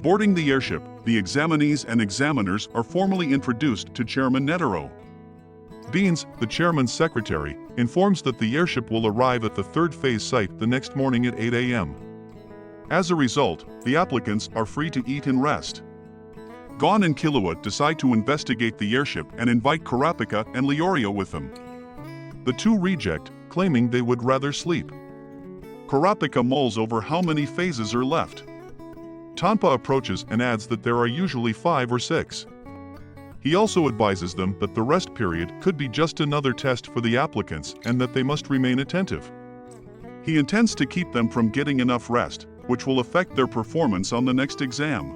Boarding the airship, the examinees and examiners are formally introduced to Chairman Netero. Beans, the chairman's secretary, informs that the airship will arrive at the third phase site the next morning at 8 a.m. As a result, the applicants are free to eat and rest. Gon and Killua decide to investigate the airship and invite Kurapika and Leorio with them. The two reject, claiming they would rather sleep. Kurapika mulls over how many phases are left. Tanpa approaches and adds that there are usually 5 or 6. He also advises them that the rest period could be just another test for the applicants and that they must remain attentive. He intends to keep them from getting enough rest, which will affect their performance on the next exam.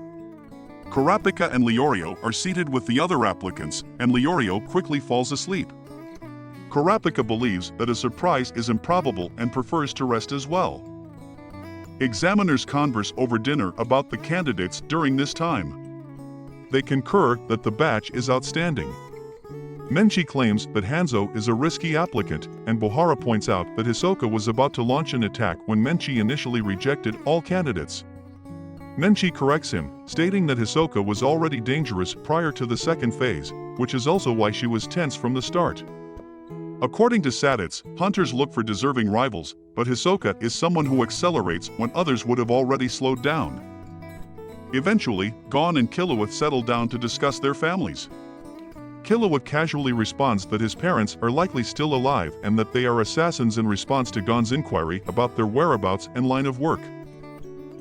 Kurapika and Leorio are seated with the other applicants, and Leorio quickly falls asleep. Kurapika believes that a surprise is improbable and prefers to rest as well. Examiners converse over dinner about the candidates during this time. They concur that the batch is outstanding. Menchi claims that Hanzo is a risky applicant, and Bohara points out that Hisoka was about to launch an attack when Menchi initially rejected all candidates. Menchi corrects him, stating that Hisoka was already dangerous prior to the second phase, which is also why she was tense from the start. According to Saditz, hunters look for deserving rivals, but Hisoka is someone who accelerates when others would have already slowed down. Eventually, Gon and Killua settle down to discuss their families. Killua casually responds that his parents are likely still alive and that they are assassins in response to Gon's inquiry about their whereabouts and line of work.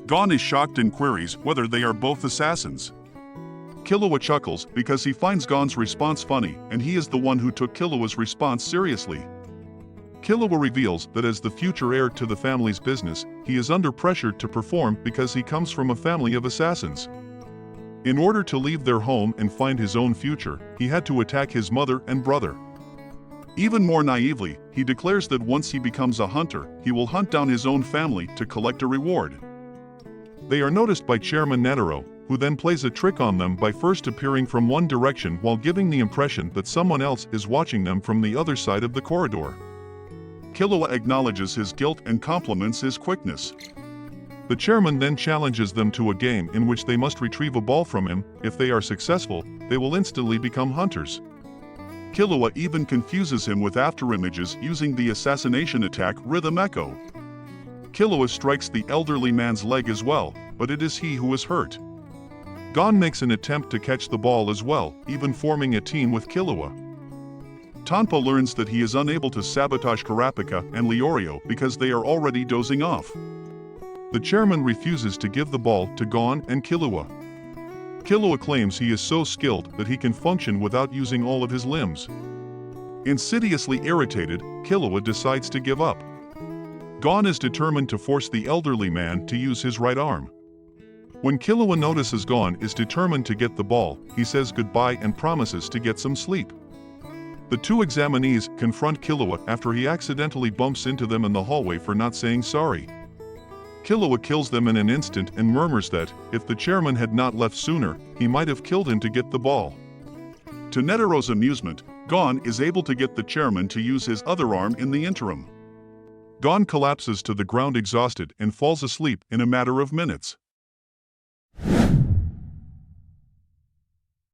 Gon is shocked and queries whether they are both assassins. Killua chuckles because he finds Gon's response funny and he is the one who took Killua's response seriously. Killua reveals that as the future heir to the family's business, he is under pressure to perform because he comes from a family of assassins. In order to leave their home and find his own future, he had to attack his mother and brother. Even more naively, he declares that once he becomes a hunter, he will hunt down his own family to collect a reward. They are noticed by Chairman Netero, who then plays a trick on them by first appearing from one direction while giving the impression that someone else is watching them from the other side of the corridor. Killua acknowledges his guilt and compliments his quickness. The chairman then challenges them to a game in which they must retrieve a ball from him. If they are successful, they will instantly become hunters. Killua even confuses him with afterimages using the assassination attack Rhythm Echo. Killua strikes the elderly man's leg as well, but it is he who is hurt. Gon makes an attempt to catch the ball as well, even forming a team with Killua. Tanpa learns that he is unable to sabotage Kurapika and Leorio because they are already dozing off. The chairman refuses to give the ball to Gon and Killua. Killua claims he is so skilled that he can function without using all of his limbs. Insidiously irritated, Killua decides to give up. Gon is determined to force the elderly man to use his right arm. When Killua notices Gon is determined to get the ball, he says goodbye and promises to get some sleep. The two examinees confront Killua after he accidentally bumps into them in the hallway for not saying sorry. Killua kills them in an instant and murmurs that, if the chairman had not left sooner, he might have killed him to get the ball. To Netero's amusement, Gon is able to get the chairman to use his other arm in the interim. Gon collapses to the ground exhausted and falls asleep in a matter of minutes.